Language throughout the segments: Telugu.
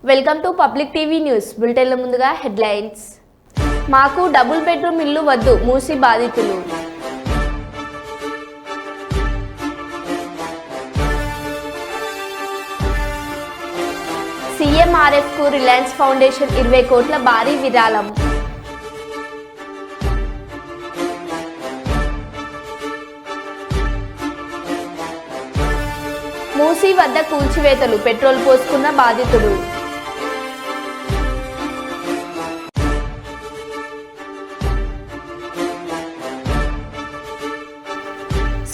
Welcome to public TV news బులెటిన్ల ముందుగా హెడ్లైన్స్. మాకు డబుల్ బెడ్రూమ్ ఇల్లు వద్దు మూసి బాధితులు. సీఎంఆర్ఎఫ్ కు రిలయన్స్ ఫౌండేషన్ 20 కోట్ల భారీ విరాళం. మూసీ వద్ద కూల్చివేతలు, పెట్రోల్ పోసుకున్న బాధితుడు.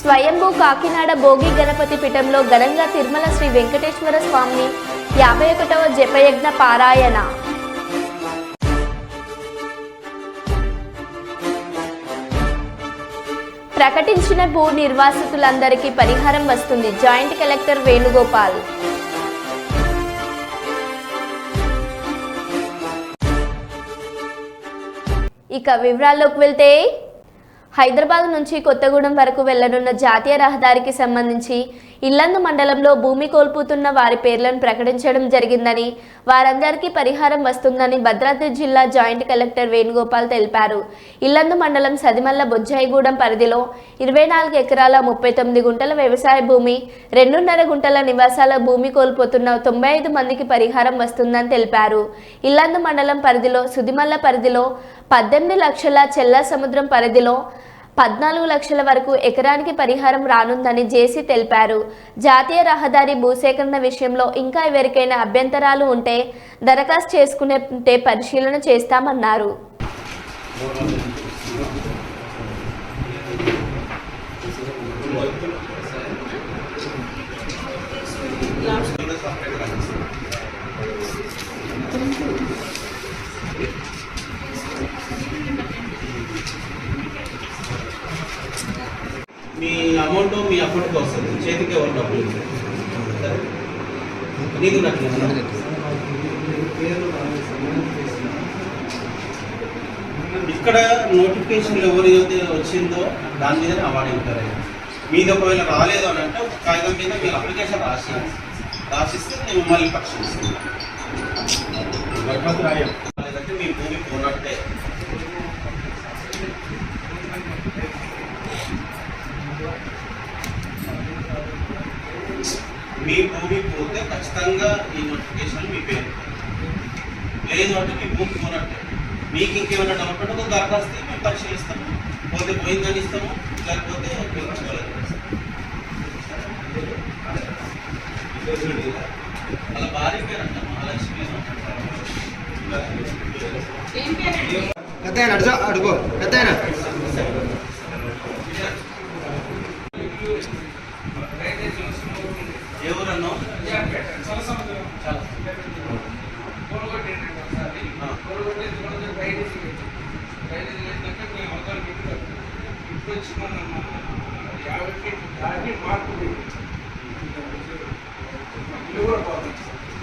స్వయంభూ కాకినాడ భోగి గణపతి పీఠంలో ఘనంగా తిరుమల శ్రీ వెంకటేశ్వర స్వామి 51వ జపయజ్ఞ పారాయణ. ప్రకటించిన భూ నిర్వాసితులందరికీ పరిహారం వస్తుంది. Joint collector Venugopal. ఇక వివరాల్లోకి వెళ్తే, హైదరాబాద్ నుంచి కొత్తగూడెం వరకు వెళ్లనున్న జాతీయ రహదారికి సంబంధించి ఇల్లందు మండలంలో భూమి కోల్పోతున్న వారి పేర్లను ప్రకటించడం జరిగిందని, వారందరికీ పరిహారం వస్తుందని భద్రాద్రి జిల్లా జాయింట్ కలెక్టర్ వేణుగోపాల్ తెలిపారు. ఇల్లందు మండలం సదిమల్ల బొజ్జాయిగూడెం పరిధిలో 24 ఎకరాల 39 గుంటల వ్యవసాయ భూమి, 2.5 గుంటల నివాసాల భూమి కోల్పోతున్న 95 మందికి పరిహారం వస్తుందని తెలిపారు. ఇల్లందు మండలం పరిధిలో సుదిమల్ల పరిధిలో 18 లక్షల, చెల్లా సముద్రం పరిధిలో 14 లక్షల వరకు ఎకరానికి పరిహారం రానుందని జేసీ తెలిపారు. జాతీయ రహదారి భూసేకరణ విషయంలో ఇంకా ఎవరికైనా అభ్యంతరాలు ఉంటే దరఖాస్తు చేసుకునే పరిశీలన చేస్తామన్నారు. మీ అమౌంట్ మీ అకౌంట్కి వస్తుంది, చేతికి ఎవరు డబ్బులు నీకు ఇక్కడ నోటిఫికేషన్లు ఎవరైతే వచ్చిందో దాని మీదనే అవార్డు ఇస్తారు. మీది ఒకవేళ రాలేదు అని అంటే ఒక కాగితం మీద మీరు అప్లికేషన్ రాసిస్తే నేను మళ్ళీ పరిశీలిస్తాను. రాలేదంటే మీ భూమి పోనట్టే. మీ భూమి పోతే ఖచ్చితంగా ఈ నోటిఫికేషన్ మీ పేరు, లేదు అంటే మీ భూమి పోనట్టే. మీకు ఇంకేమైనా డౌట్ ఉంటే దరఖాస్తు మేము పరిశీలిస్తాము, పోతే పోయిందని ఇస్తాము, లేకపోతే అలా భారీ పేరు అంట మహాలక్ష్మి. అడుగు పెద్ద ఎవరన్నా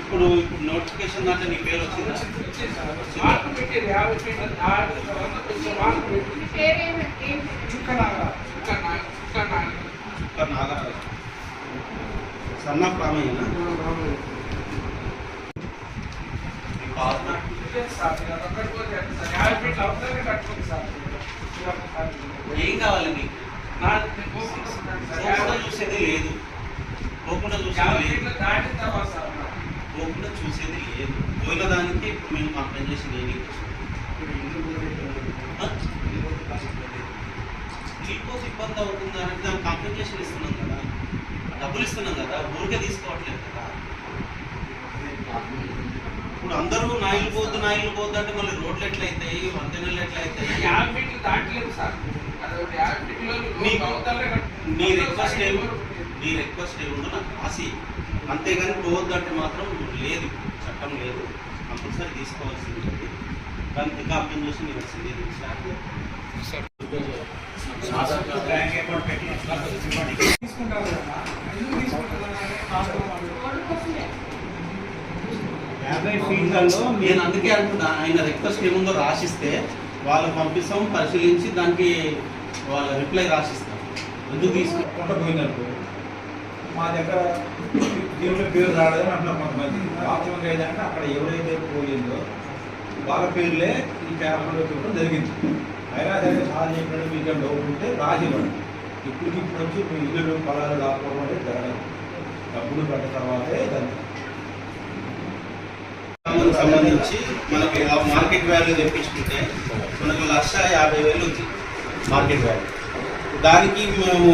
ఇప్పుడు నోటిఫికేషన్ దాంట్లో నీ పేరు వచ్చిందా? నాగరాజు సన్నా ప్రామయ్యనా? ఏం కావాలి నీకు? చూసేది లేదు, పోకుండా చూసేది లేదు. పోయిన దానికి ఇప్పుడు మేము కంప్లైంట్ చేసి నీకోసం ఇబ్బంది అవుతుంది అంటే దానికి కాంపెన్సేషన్ ఇస్తున్నాం కదా, డబ్బులు ఇస్తున్నాం కదా, ఊరికే తీసుకోవట్లేదు కదా. ఇప్పుడు అందరూ నాయిలు పోద్దు అంటే మళ్ళీ రోడ్లు ఎట్లయితాయి, వంతెనలు ఎట్లయితాయి? నీ రిక్వెస్ట్ ఏముందో నాకు రాసి, అంతేగాని పోవద్దంటే మాత్రం లేదు, చట్టం లేదు, కంపల్సరీ తీసుకోవాల్సింది. దానికి ఇంకా అప్లై చేసి నేను వచ్చింది 50 ఫీట్లలో నేను అందుకే అంటున్నా, ఆయన రిక్వెస్ట్ ఏముందో రాసిస్తే వాళ్ళకి పంపిస్తాం, పరిశీలించి దానికి వాళ్ళ రిప్లై రాసిస్తాం. ఎందుకు తీసుకుంటూ పోయినట్టు మా దగ్గర దీంట్లో పేరు రాలేదని అట్లా కొంతమంది వాస్తవంగా ఏంటంటే అక్కడ ఎవరైతే పోయిందో వాళ్ళ పేర్లే ఈ పేపర్లో చూడడం జరిగింది. అయినా సరే సార్ చెప్పినట్టు మీకు డౌట్ ఉంటే రాసివ్వండి. ఇప్పుడు వచ్చి మీ ఇల్లు పొలాలు కాకపోవడం అనేది జరగదు. డబ్బులు పడ్డ తర్వాతే దాన్ని సంబంధించి మనకి మార్కెట్ వాల్యూ తెప్పించుకుంటే మనకు 1,50,000 ఉంది మార్కెట్ వాల్యూ. దానికి మేము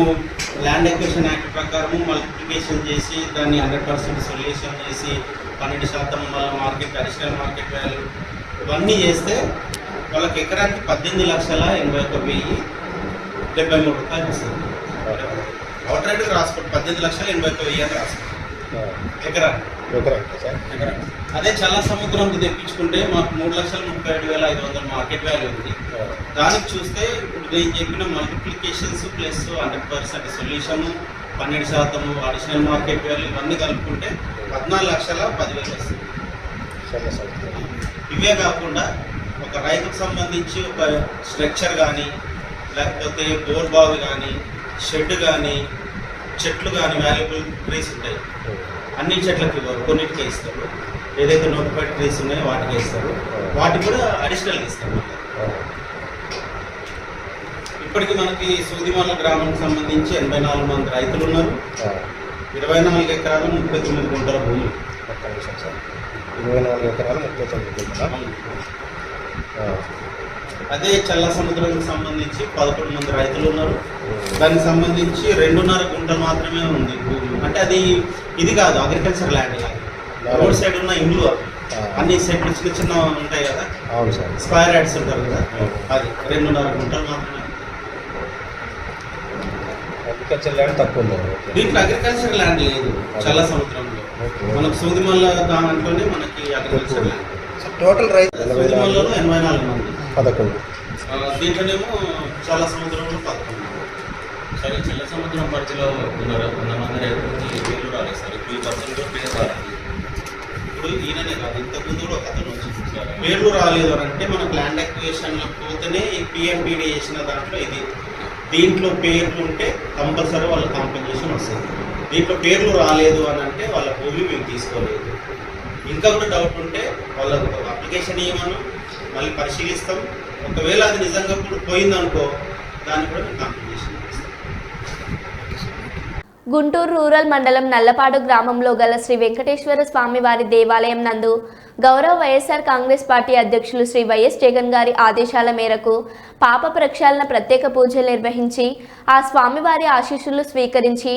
ల్యాండ్ ఎక్విజిషన్ యాక్ట్ ప్రకారం మల్టిప్లికేషన్ చేసి దాన్ని 100% సొల్యూషన్ చేసి 12% మళ్ళీ మార్కెట్ అడిషనల్ మార్కెట్ వాల్యూ ఇవన్నీ చేస్తే వాళ్ళకి ఎకరానికి 18,81,073 రూపాయలు వస్తుంది. అవుట్ రైట్ రాసుకోండి, 18,81,000 అని రాసుకోండి ఎకరానికి. అదే చల్ల సముద్రంకి తెప్పించుకుంటే మాకు 3,37,500 మార్కెట్ వాల్యూ ఉంది. దానికి చూస్తే ఇప్పుడు నేను చెప్పిన multiplications plus 100% solution 12% additional market value ఇవన్నీ కలుపుకుంటే 14,10,000 వస్తుంది. ఇవే కాకుండా ఒక రైతుకు సంబంధించి ఒక స్ట్రక్చర్ కానీ లేకపోతే బోర్ బావి కానీ షెడ్ కానీ చెట్లు కానీ వాల్యుబుల్ ట్రీస్ ఉంటాయి. అన్ని చెట్లకి ఇవ్వరు, కొన్నిటికే ఇస్తారు. ఏదైతే నోటిఫైడ్ ట్రీస్ ఉన్నాయో వాటికే ఇస్తారు. వాటికి కూడా అడిషనల్గా ఇస్తారు. ఇప్పటికీ మనకి సూదిమాల గ్రామానికి సంబంధించి 84 మంది రైతులు ఉన్నారు. 24 ఎకరాలు 39 గుంటల భూమి. 24 ఎకరాలు 39 గుంటల. అదే చల్ల సముద్రానికి సంబంధించి 11 మంది రైతులు ఉన్నారు. దానికి సంబంధించి 2.5 గుంటలు మాత్రమే ఉంది భూమి. అంటే అది ఇది కాదు, అగ్రికల్చర్ ల్యాండ్ కాదు. రోడ్ సైడ్ ఉన్న ఇండ్లు అన్ని సెట్లు చిన్న చిన్న ఉంటాయి కదా, అవును సార్, స్క్వేర్ యార్డ్స్ ఉంటారు కదా, అది 2.5 గుంటలు మాత్రమే. అగ్రికల్చర్ ల్యాండ్ తక్కువ ఉంది. దీంట్లో అగ్రికల్చర్ ల్యాండ్ లేదు చల్ల సముద్రంలో. మనకు సూదిమల్ల దాంట్లోనే మనకి అగ్రికల్చర్ ల్యాండ్. టోటల్ రైతు సూదిమల్లలో 84 మంది, 11. దీంట్లోనేమో చల్ల సముద్రంలో 11. సరే, చల్ల సముద్రం పరిధిలో ఉన్నారు 100 మంది రైతులకి పేర్లు రాలేదు సార్. ఇప్పుడు ఈ పర్సన్ పేరు రాలేదు. ఇప్పుడు ఈయననే కాదు, ఇంతకుముందు కూడా ఒక అతను వచ్చి పేర్లు రాలేదు అని అంటే మనకు ల్యాండ్ అక్విజిషన్లో పోతేనే ఈ పిఎంపీడీ చేసిన దాంట్లో ఇది. దీంట్లో పేర్లు ఉంటే కంపల్సరీ వాళ్ళ కాంపెన్సేషన్ వస్తుంది. దీంట్లో పేర్లు రాలేదు అని అంటే వాళ్ళ భూమి మేము తీసుకోలేదు. ఇంకా కూడా డౌట్ ఉంటే వాళ్ళ అప్లికేషన్ ఇవ్వమను, మళ్ళీ పరిశీలిస్తాం. ఒకవేళ అది నిజంగా ఇప్పుడు పోయిందనుకో దాన్ని కూడా మేము కాంపెన్సేషన్ ఇస్తాం. గుంటూరు రూరల్ మండలం నల్లపాడు గ్రామంలో గల శ్రీ వెంకటేశ్వర స్వామివారి దేవాలయం నందు గౌరవ వైఎస్ఆర్ కాంగ్రెస్ పార్టీ అధ్యక్షులు శ్రీ వైఎస్ జగన్ గారి ఆదేశాల మేరకు పాప ప్రక్షాళన ప్రత్యేక పూజలు నిర్వహించి ఆ స్వామివారి ఆశీస్సులు స్వీకరించి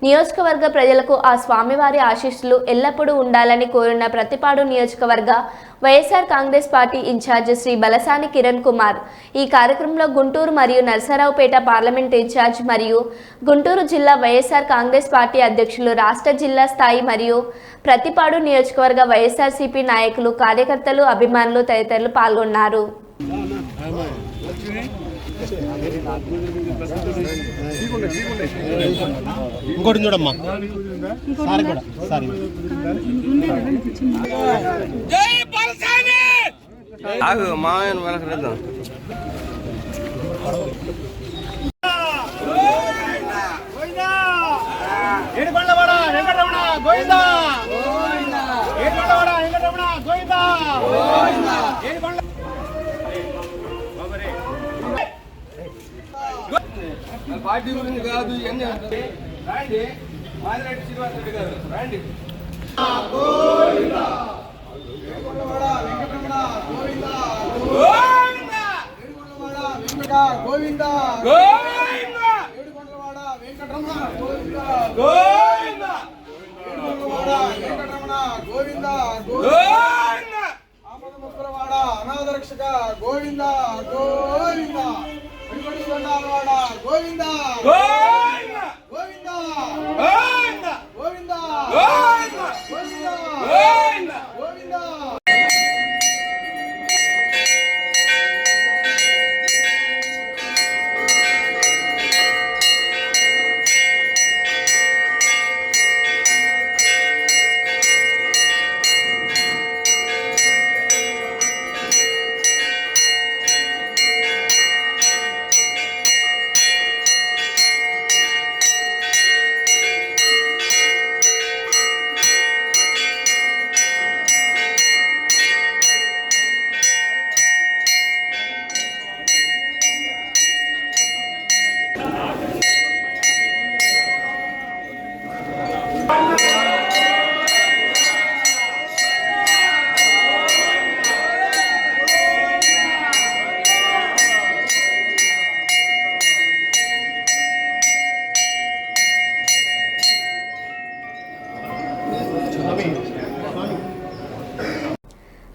నియోజకవర్గ ప్రజలకు ఆ స్వామివారి ఆశీస్సులు ఎల్లప్పుడూ ఉండాలని కోరిన ప్రతిపాడు నియోజకవర్గ వైఎస్ఆర్ కాంగ్రెస్ పార్టీ ఇన్ఛార్జ్ శ్రీ బలసాని కిరణ్ కుమార్. ఈ కార్యక్రమంలో గుంటూరు మరియు నరసరావుపేట పార్లమెంట్ ఇన్ఛార్జ్ మరియు గుంటూరు జిల్లా వైఎస్ఆర్ కాంగ్రెస్ పార్టీ అధ్యక్షులు, రాష్ట్ర జిల్లా స్థాయి మరియు ప్రతిపాడు నియోజకవర్గ వైఎస్ఆర్సీపీ నాయకులు, కార్యకర్తలు, అభిమానులు తదితరులు పాల్గొన్నారు. ఇంకోటి చూడమ్మా సార్ కూడా సారీ ఆగు మాయన్ వెనకరేద్దాం. ఏడుకొండవాడ వెంకటరమణ గోవిందా, ఏడుకొండవాడ వెంకటరమణ గోవిందా, ఏడుకొండ పార్టీ గురించి కాదు ఇవన్నీ రండి. మాదిరెడ్డి శ్రీనివాస్ రెడ్డి గారు రండి. గోవిందా ఏడుకొండవాడ వెంకటరమణ గోవిందా, ఏడుకొండవాడ వెంకట గోవిందా, ఏడుకొండవాడ వెంకటరమణ గోవిందా, ఏడుకొండవాడ వెంకటరమణ గోవిందా, ఆపద ముక్కలవాడ అనాథ రక్షక గోవిందా, గోవిందా ఏడుకొండవాడ గోవిందా, గోవిందా గోవిందా గోవిందా గోవిందా.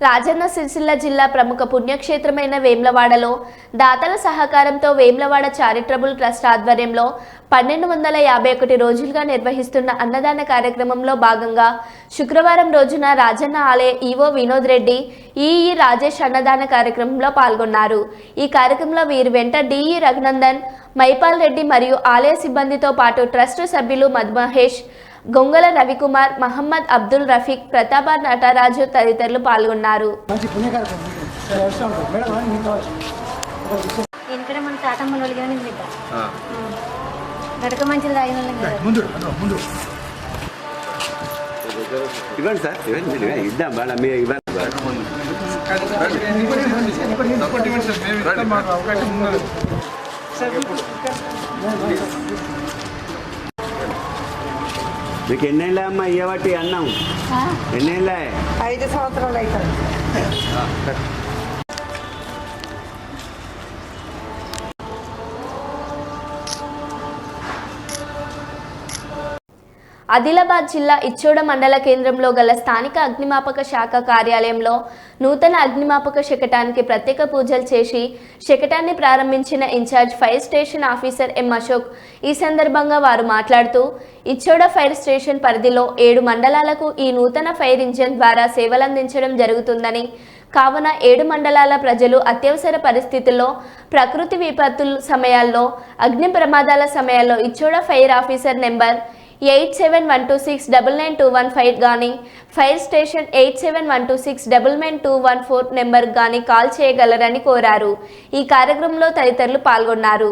రాజన్న సిరిసిల్ల జిల్లా ప్రముఖ పుణ్యక్షేత్రమైన వేమ్లవాడలో దాతల సహకారంతో వేమ్లవాడ చారిటబుల్ ట్రస్ట్ ఆధ్వర్యంలో 1251 రోజులుగా నిర్వహిస్తున్న అన్నదాన కార్యక్రమంలో భాగంగా శుక్రవారం రోజున రాజన్న ఆలయ ఈవో వినోద్ రెడ్డి ఈఈ రాజేష్ అన్నదాన కార్యక్రమంలో పాల్గొన్నారు. ఈ కార్యక్రమంలో వీరి వెంట డిఈ రఘునందన్, మైపాల్ రెడ్డి మరియు ఆలయ సిబ్బందితో పాటు ట్రస్ట్ సభ్యులు మధుమహేష్, గొంగల రవికుమార్, మహమ్మద్ అబ్దుల్ రఫీక్, ప్రతాప నటరాజు తదితరులు పాల్గొన్నారు. ఇవ్వండి సార్, ఇవ్వండి, ఇద్దాం బాగా మీ ఇవ్వండి. మీకు ఎన్నేళ్ళ అమ్మా ఇవ్వబట్టి అన్నం? ఎన్నేళ్ళ? 5 సంవత్సరాలు అవుతుంది. ఆదిలాబాద్ జిల్లా ఇచ్చోడ మండల కేంద్రంలో గల స్థానిక అగ్నిమాపక శాఖ కార్యాలయంలో నూతన అగ్నిమాపక శకటానికి ప్రత్యేక పూజలు చేసి శకటాన్ని ప్రారంభించిన incharge fire station officer M Ashok. ఈ సందర్భంగా వారు మాట్లాడుతూ ఇచ్చోడ ఫైర్ స్టేషన్ పరిధిలో 7 మండలాలకు ఈ నూతన ఫైర్ ఇంజిన్ ద్వారా సేవలందించడం జరుగుతుందని, కావున 7 మండలాల ప్రజలు అత్యవసర పరిస్థితుల్లో, ప్రకృతి విపత్తుల సమయాల్లో, అగ్ని ప్రమాదాల సమయాల్లో ఇచ్చోడ ఫైర్ ఆఫీసర్ నెంబర్ 8712699215 గానీ, ఫైర్ స్టేషన్ 8712699214 నెంబర్ గానీ కాల్ చేయగలరని కోరారు. ఈ కార్యక్రమంలో తదితరులు పాల్గొన్నారు.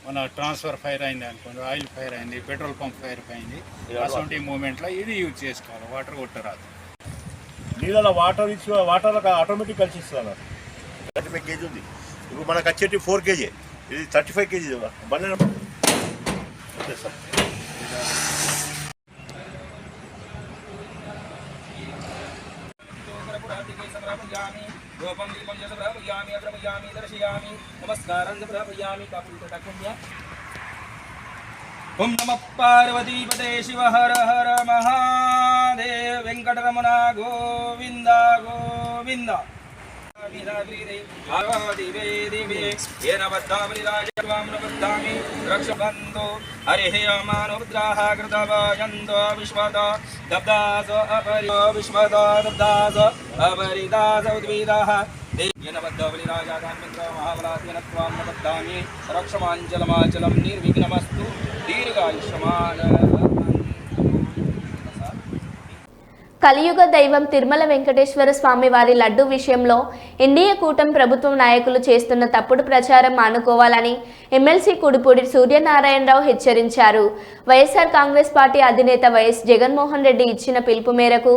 మన ట్రాన్స్ఫర్ ఫైర్ అయింది అనుకోండి, ఆయిల్ ఫైర్ అయింది, పెట్రోల్ పంప్ ఫైర్ అయింది, అటువంటి మూమెంట్లో ఇది యూజ్ చేసుకోవాలి. వాటర్ కొట్టరాదు. నీళ్ళ వాటర్ ఇచ్చి వాటర్ ఆటోమేటిక్ కలిసి ఇస్తున్నారు. 35 kg ఉంది. ఇప్పుడు మనకు వచ్చేటి 4 kg, ఇది 35 kg బండి. ఓం నమః పార్వతీపతే శివ హర హర మహాదేవ వెంకటరమణ గోవింద గోవింద. హరి మానుద్రాహ కృతభయంతో విశ్వద దబ్దాస అపరి విశ్వద దబ్దాస అపరిదాస ఉద్వీదాః మహాబలాత్మని రక్షమాంచలమాచలం నిర్విఘ్నమస్తు దీర్ఘాయుష్మాన్. కలియుగ దైవం తిరుమల వెంకటేశ్వర స్వామి వారి లడ్డు విషయంలో ఎన్డీఏ కూటమి ప్రభుత్వం నాయకులు చేస్తున్న తప్పుడు ప్రచారం మానుకోవాలని ఎమ్మెల్సీ కుడిపూడి సూర్యనారాయణరావు హెచ్చరించారు. వైఎస్ఆర్ కాంగ్రెస్ పార్టీ అధినేత వైఎస్ జగన్మోహన్ రెడ్డి ఇచ్చిన పిలుపు మేరకు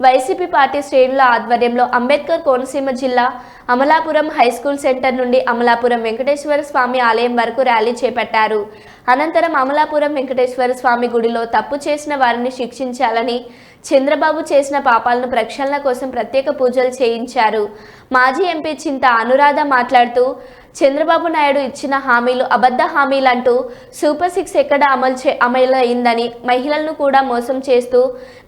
వైసీపీ పార్టీ శ్రేణుల ఆధ్వర్యంలో అంబేద్కర్ కోనసీమ జిల్లా అమలాపురం హైస్కూల్ సెంటర్ నుండి అమలాపురం వెంకటేశ్వర స్వామి ఆలయం వరకు ర్యాలీ చేపట్టారు. అనంతరం అమలాపురం వెంకటేశ్వర స్వామి గుడిలో తప్పు చేసిన వారిని శిక్షించాలని, చంద్రబాబు చేసిన పాపాలను ప్రక్షాళన కోసం ప్రత్యేక పూజలు చేయించారు. మాజీ ఎంపీ చింత అనురాధ మాట్లాడుతూ చంద్రబాబు నాయుడు ఇచ్చిన హామీలు అబద్ధ హామీలంటూ సూపర్ 6 ఎక్కడ అమలైందని, మహిళలను కూడా మోసం చేస్తూ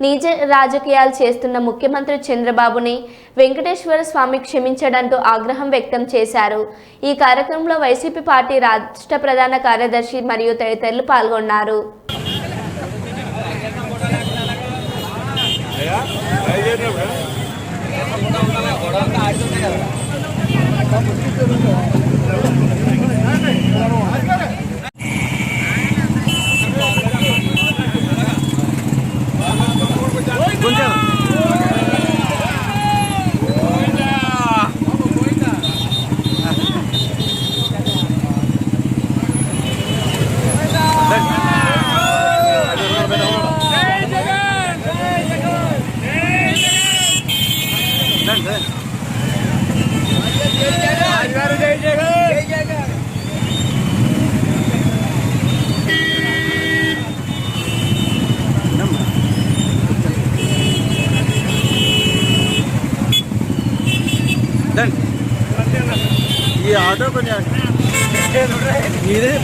నిజ రాజకీయాలు చేస్తున్న ముఖ్యమంత్రి చంద్రబాబుని వెంకటేశ్వర స్వామి క్షమించడంటూ ఆగ్రహం వ్యక్తం చేశారు. ఈ కార్యక్రమంలో వైసీపీ పార్టీ రాష్ట్ర ప్రధాన కార్యదర్శి మరియు తదితరులు పాల్గొన్నారు. ఈ ఆటో కొంచెం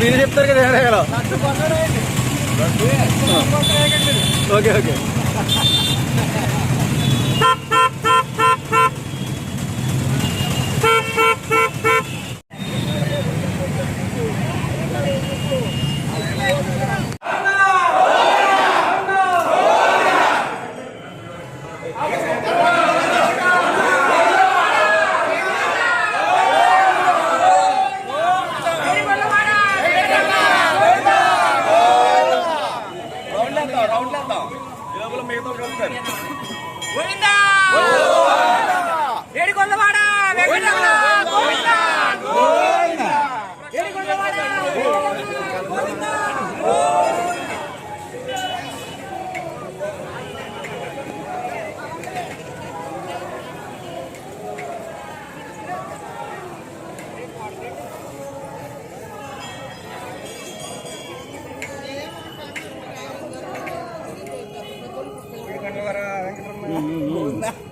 మీరు చెప్తారు కదా ఓకే ఓకే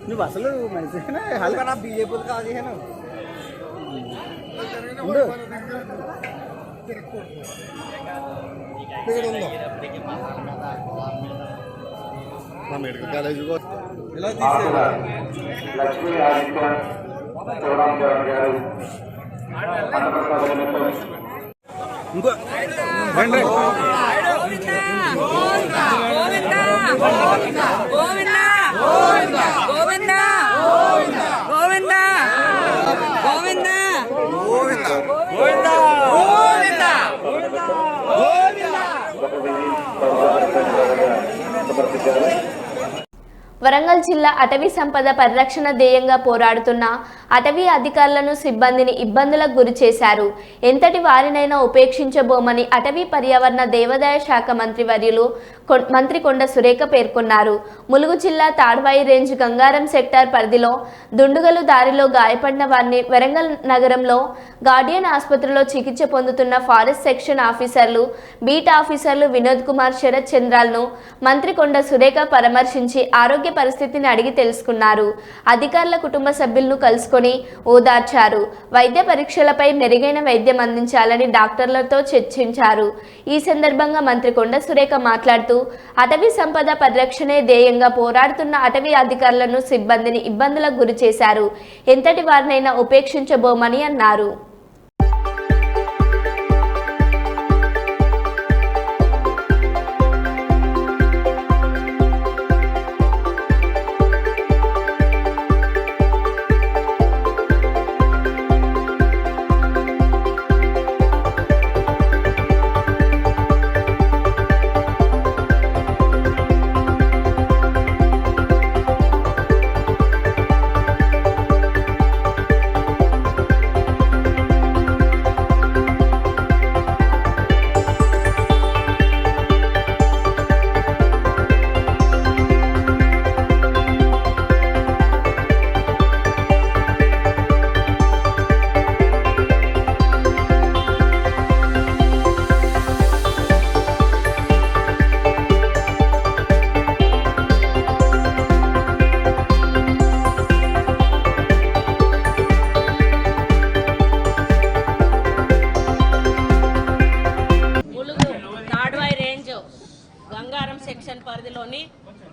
నువ్వు అసలు మంచిగా బీజేపీ కాదు మా మెడికల్ కాలేజ్ లక్ష్మీ ఆదిత్య శివరామచరణ్ గారు ఇంకో వరంగల్ జిల్లా అటవీ సంపద పరిరక్షణ ధ్యేయంగా పోరాడుతున్న అటవీ అధికారులను సిబ్బందిని ఇబ్బందులకు గురి చేశారు. ఎంతటి వారినైనా ఉపేక్షించబోమని అటవీ పర్యావరణ దేవాదాయ శాఖ మంత్రి కొండ సురేఖ పేర్కొన్నారు. ములుగు జిల్లా తాడ్వాయి రేంజ్ గంగారం సెక్టార్ పరిధిలో దుండుగలు దారిలో గాయపడిన వారిని వరంగల్ నగరంలో గార్డియన్ ఆసుపత్రిలో చికిత్స పొందుతున్న ఫారెస్ట్ సెక్షన్ ఆఫీసర్లు, బీట్ ఆఫీసర్లు వినోద్ కుమార్, శరత్ చంద్రాలను మంత్రి కొండ సురేఖ పరామర్శించి ఆరోగ్య పరిస్థితిని అడిగి తెలుసుకున్నారు. అధికారుల కుటుంబ సభ్యులను కలుసుకొని ఓదార్చారు. వైద్య పరీక్షలపై మెరుగైన వైద్యం అందించాలని డాక్టర్లతో చర్చించారు. ఈ సందర్భంగా మంత్రి కొండ సురేఖ మాట్లాడుతూ అటవీ సంపద పరిరక్షణే ధ్యేయంగా పోరాడుతున్న అటవీ అధికారులను సిబ్బందిని ఇబ్బందులకు గురి చేశారు. ఎంతటి వారినైనా ఉపేక్షించబోమని అన్నారు. సెక్షన్ పరిధిలోని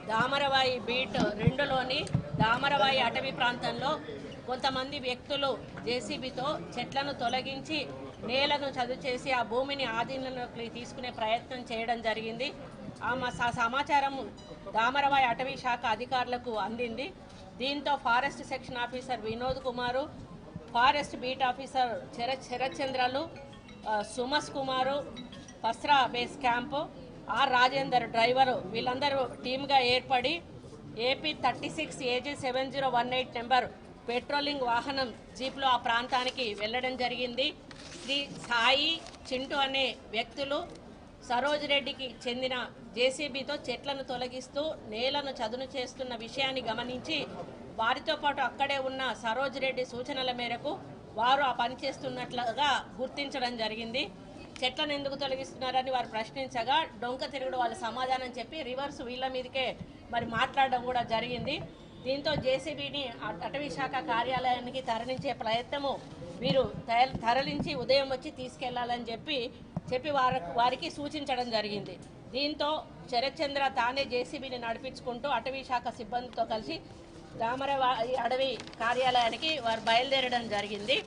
దామరవాయి బీట్ 2లోని దామరవాయి అటవీ ప్రాంతంలో కొంతమంది వ్యక్తులు జేసీబీతో చెట్లను తొలగించి నేలను చదును చేసి ఆ భూమిని ఆధీనంలోకి తీసుకునే ప్రయత్నం చేయడం జరిగింది. ఆ సమాచారం దామరవాయి అటవీ శాఖ అధికారులకు అందింది. దీంతో forest section officer Vinod Kumar, forest beat officer Sharath చంద్రలు, సుమస్ Kumar, Pasra base camp, R Rajender driver వీళ్ళందరూ టీమ్గా ఏర్పడి ఏపీ 36 AG 7018 నెంబర్ పెట్రోలింగ్ వాహనం జీప్లో ఆ ప్రాంతానికి వెళ్ళడం జరిగింది. శ్రీ సాయి, చింటూ అనే వ్యక్తులు సరోజ్ రెడ్డికి చెందిన జేసీబీతో చెట్లను తొలగిస్తూ నేలను చదును చేస్తున్న విషయాన్ని గమనించి వారితో పాటు అక్కడే ఉన్న సరోజ్ రెడ్డి సూచనల మేరకు వారు ఆ పని చేస్తున్నట్లుగా గుర్తించడం జరిగింది. చెట్లను ఎందుకు తొలగిస్తున్నారని వారు ప్రశ్నించగా డొంక తిరుగుడు వాళ్ళ సమాధానం చెప్పి రివర్స్ వీళ్ళ మీదకే మరి మాట్లాడడం కూడా జరిగింది. దీంతో జేసీబీని అటవీ శాఖ కార్యాలయానికి తరలించే ప్రయత్నము వీరు తరలించి ఉదయం వచ్చి తీసుకెళ్లాలని చెప్పి వారికి సూచించడం జరిగింది. దీంతో శరత్చంద్ర తానే జేసీబీని నడిపించుకుంటూ అటవీ శాఖ సిబ్బందితో కలిసి దామరవాయి అడవి కార్యాలయానికి వారు బయలుదేరడం జరిగింది.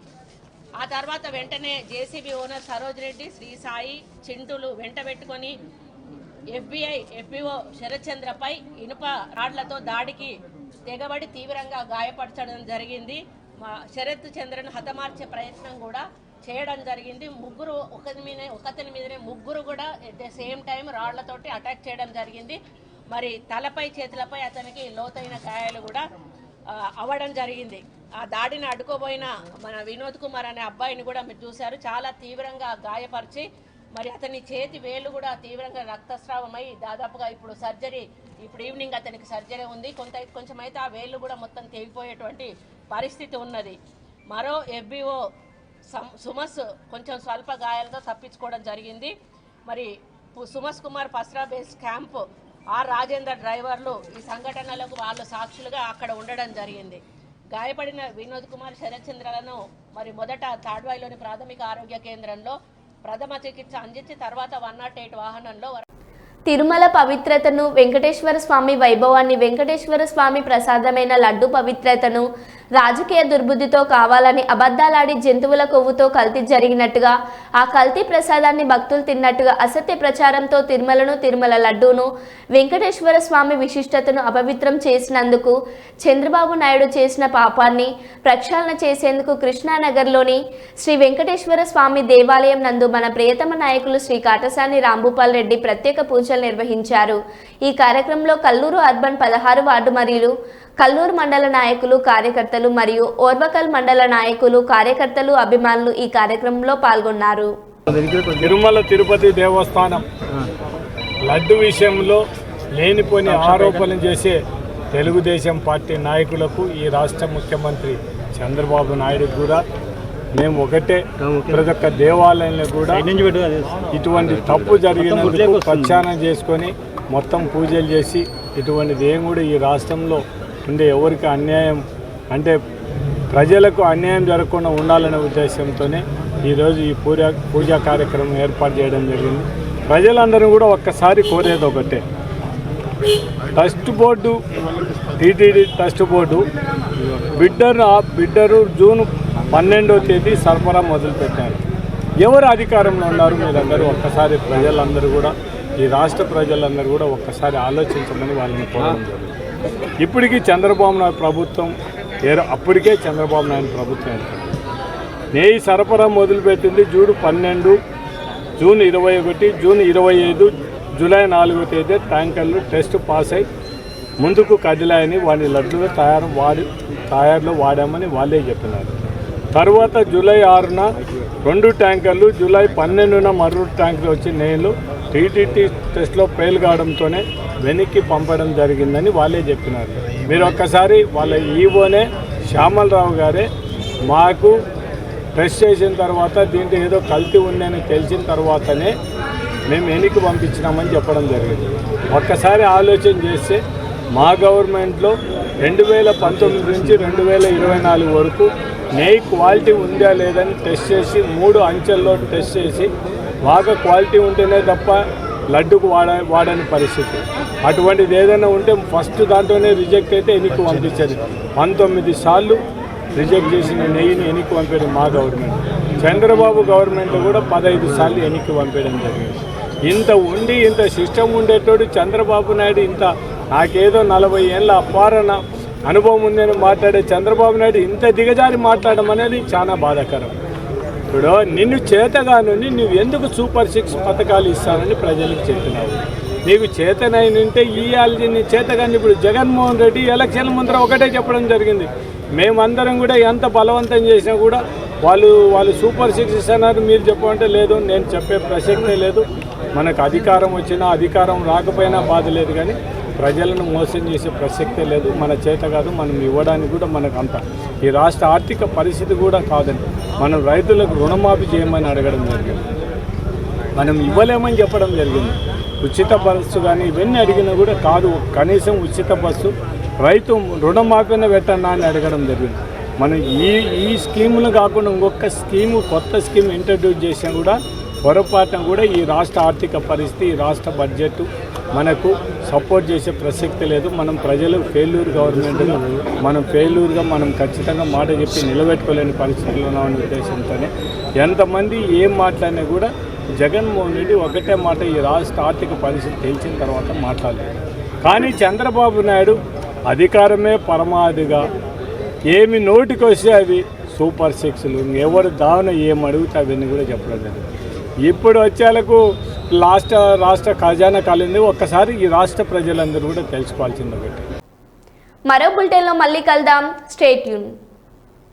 ఆ తర్వాత వెంటనే జేసీబీ ఓనర్ సరోజ్ రెడ్డి, శ్రీ సాయి, చింటూలు వెంట పెట్టుకొని ఎఫ్బిఓ శరత్చంద్రపై ఇనుప రాడ్లతో దాడికి తెగబడి తీవ్రంగా గాయపరచడం జరిగింది. శరత్ చంద్రను హతమార్చే ప్రయత్నం కూడా చేయడం జరిగింది. ముగ్గురు ఒకతని మీదనే ముగ్గురు కూడా ఎట్ ద సేమ్ టైం రాళ్లతోటి అటాక్ చేయడం జరిగింది. మరి తలపై చేతులపై అతనికి లోతైన గాయాలు కూడా అవ్వడం జరిగింది. ఆ దాడిని అడ్డుకోబోయిన మన వినోద్ కుమార్ అనే అబ్బాయిని కూడా మీరు చూశారు, చాలా తీవ్రంగా గాయపరిచి మరి అతని చేతి వేలు కూడా తీవ్రంగా రక్తస్రావమై దాదాపుగా ఇప్పుడు ఈవినింగ్ అతనికి సర్జరీ ఉంది. కొంచెం అయితే ఆ వేళ్ళు కూడా మొత్తం తెగిపోయేటువంటి పరిస్థితి ఉన్నది. మరో ఎఫ్బిఓ సుమస్ కొంచెం స్వల్ప గాయాలతో తప్పించుకోవడం జరిగింది. మరి Sumas Kumar PSARA base camp Rajender డ్రైవర్లు ఈ సంఘటనలకు వాళ్ళు సాక్షులుగా అక్కడ ఉండడం జరిగింది. గాయపడిన వినోద్ కుమార్, శరత్చంద్రలను మరి మొదట తాడ్వాయిలోని ప్రాథమిక ఆరోగ్య కేంద్రంలో ప్రథమ చికిత్స అందించి తర్వాత 108 వాహనంలో తిరుమల పవిత్రతను, వెంకటేశ్వర స్వామి వైభవాన్ని, వెంకటేశ్వర స్వామి ప్రసాదమైన లడ్డు పవిత్రతను రాజకీయ దుర్బుద్ధితో కావాలని అబద్ధాలాడి జంతువుల కొవ్వుతో కల్తీ జరిగినట్టుగా, ఆ కల్తీ ప్రసాదాన్ని భక్తులు తిన్నట్టుగా అసత్య ప్రచారంతో తిరుమల లడ్డూను, వెంకటేశ్వర స్వామి విశిష్టతను అపవిత్రం చేసినందుకు చంద్రబాబు నాయుడు చేసిన పాపాన్ని ప్రక్షాళన చేసేందుకు కృష్ణానగర్లోని శ్రీ వెంకటేశ్వర స్వామి దేవాలయం నందు మన ప్రియతమ నాయకులు శ్రీ కాటసాని రాంభూపాల్ రెడ్డి ప్రత్యేక పూజలు నిర్వహించారు. ఈ కార్యక్రమంలో కల్లూరు అర్బన్ 16 వార్డు మరియు కల్లూరు మండల నాయకులు, కార్యకర్తలు మరియు ఓర్వకల్ మండల నాయకులు, కార్యకర్తలు, అభిమానులు ఈ కార్యక్రమంలో పాల్గొన్నారు. తిరుమల తిరుపతి దేవస్థానం లడ్డు విషయంలో లేనిపోని ఆరోపణలు చేసే తెలుగుదేశం పార్టీ నాయకులకు, ఈ రాష్ట్ర ముఖ్యమంత్రి చంద్రబాబు నాయుడు కూడా మేము ఒకటే, ప్రతి ఒక్క దేవాలయంలో కూడా ఇటువంటి తప్పు జరిగినందుకు ప్రచారం చేసుకొని మొత్తం పూజలు చేసి ఇటువంటిది ఏం కూడా ఈ రాష్ట్రంలో ఉండే ఎవరికి అన్యాయం అంటే ప్రజలకు అన్యాయం జరగకుండా ఉండాలనే ఉద్దేశంతోనే ఈరోజు ఈ పూజా కార్యక్రమం ఏర్పాటు చేయడం జరిగింది. ప్రజలందరూ కూడా ఒక్కసారి కోరేది ఒకటే, trust board, TTD trust board bidder June 12వ తేదీ సరఫరా మొదలుపెట్టారు. ఎవరు అధికారంలో ఉన్నారు మీరందరూ ఒక్కసారి ప్రజలందరూ కూడా, ఈ రాష్ట్ర ప్రజలందరూ కూడా ఒక్కసారి ఆలోచించమని వాళ్ళని కోరడం జరిగింది. ఇప్పటికీ చంద్రబాబు నాయుడు ప్రభుత్వం అప్పటికే చంద్రబాబు నాయుడు ప్రభుత్వం నెయ్యి సరఫరా మొదలుపెట్టింది జూన్ 12, జూన్ 21, జూన్ 25, జూలై 4వ తేదీ ట్యాంకర్లు టెస్ట్ పాస్ అయి ముందుకు కదిలాయని వాడి లడ్డులో తయారులో వాడామని వాళ్ళే చెప్పినారు. తర్వాత జూలై 6న 2 ట్యాంకర్లు, జూలై 12న మరో ట్యాంకర్ వచ్చి నెయ్యిలు టీటీటీ టెస్ట్లో ఫెయిల్ కావడంతోనే వెనక్కి పంపడం జరిగిందని వాళ్ళే చెప్పినారు. మీరు ఒక్కసారి వాళ్ళ ఈవోనే శ్యామలరావు గారే మాకు టెస్ట్ చేసిన తర్వాత దీంట్లో ఏదో కల్తీ ఉందని తెలిసిన తర్వాతనే మేము వెనక్కి పంపించినామని చెప్పడం జరిగింది. ఒక్కసారి ఆలోచన చేస్తే మా గవర్నమెంట్లో 2019 నుంచి 2024 వరకు నెయ్యి క్వాలిటీ ఉందా లేదని టెస్ట్ చేసి 3 అంచెల్లో టెస్ట్ చేసి బాగా క్వాలిటీ ఉంటేనే తప్ప లడ్డుకు వాడని పరిస్థితి. అటువంటిది ఏదైనా ఉంటే ఫస్ట్ దాంట్లోనే రిజెక్ట్ అయితే వెనక్కి పంపించేది. 19 సార్లు రిజెక్ట్ చేసిన నెయ్యిని వెనక్కి పంపేది మా గవర్నమెంట్. చంద్రబాబు గవర్నమెంట్లో కూడా 15 సార్లు వెనక్కి పంపేయడం జరిగింది. ఇంత సిస్టమ్ ఉండేటోడు చంద్రబాబు నాయుడు నాకేదో 40 ఏళ్ళ అపారణ అనుభవం ఉందని మాట్లాడే చంద్రబాబు నాయుడు ఇంత దిగజారి మాట్లాడడం అనేది చాలా బాధాకరం. ఇప్పుడు నిన్ను చేతగాను నువ్వు ఎందుకు సూపర్ 6 పథకాలు ఇస్తానని ప్రజలకు చెప్పినావు? నీకు చేతనైనంటే ఇవ్వాలి. నీ చేతగాని ఇప్పుడు జగన్మోహన్ రెడ్డి ఎలక్షన్ ముందర ఒకటే చెప్పడం జరిగింది, మేమందరం కూడా ఎంత బలవంతం చేసినా కూడా వాళ్ళు సూపర్ 6 ఇస్తున్నారు, మీరు చెప్పమంటే లేదు, నేను చెప్పే ప్రసక్తే లేదు. మనకు అధికారం వచ్చినా అధికారం రాకపోయినా బాధ లేదు, కానీ ప్రజలను మోసం చేసే ప్రసక్తే లేదు. మన చేత కాదు, మనం ఇవ్వడానికి కూడా మనకు అంత ఈ రాష్ట్ర ఆర్థిక పరిస్థితి కూడా కాదని మనం రైతులకు రుణమాఫీ చేయమని అడగడం జరిగింది. మనం ఇవ్వలేమని చెప్పడం జరిగింది. ఉచిత బస్సు కానీ ఇవన్నీ అడిగినా కూడా కాదు, కనీసం ఉచిత బస్సు రైతు రుణమాఫీని పెట్టన్నా అని అడగడం జరిగింది. మనం ఈ స్కీములు కాకుండా ఇంకొక స్కీము కొత్త స్కీమ్ ఇంట్రడ్యూస్ చేసినా కూడా పొరపాటున కూడా ఈ రాష్ట్ర ఆర్థిక పరిస్థితి, ఈ రాష్ట్ర బడ్జెట్ మనకు సపోర్ట్ చేసే ప్రసక్తి లేదు. మనం ప్రజలు ఫెయిల్యూర్ గవర్నమెంట్గా మనం ఖచ్చితంగా మాట చెప్పి నిలబెట్టుకోలేని పరిస్థితుల్లో ఉన్న ఉద్దేశంతోనే ఎంతమంది ఏం మాట్లాడినా కూడా జగన్మోహన్ రెడ్డి ఒకటే మాట, ఈ రాష్ట్ర ఆర్థిక పరిస్థితి తెలిసిన తర్వాత మాట్లాడలేదు. కానీ చంద్రబాబు నాయుడు అధికారమే పరమాధిగా ఏమి నోటికి వస్తే అవి సూపర్ సిక్స్లు, ఎవరు దావన ఏం అడిగితే అవన్నీ కూడా చెప్పడం లేదు. ఇప్పుడు వచ్చేలకు రాష్ట్ర ఖజానా కాలింది. ఒక్కసారి ఈ రాష్ట్ర ప్రజలందరూ కూడా తెలుసుకోవాల్సింది ఒకటి. మరో బులెటిన్లో మళ్ళీ కలుద్దాం. Stay tune.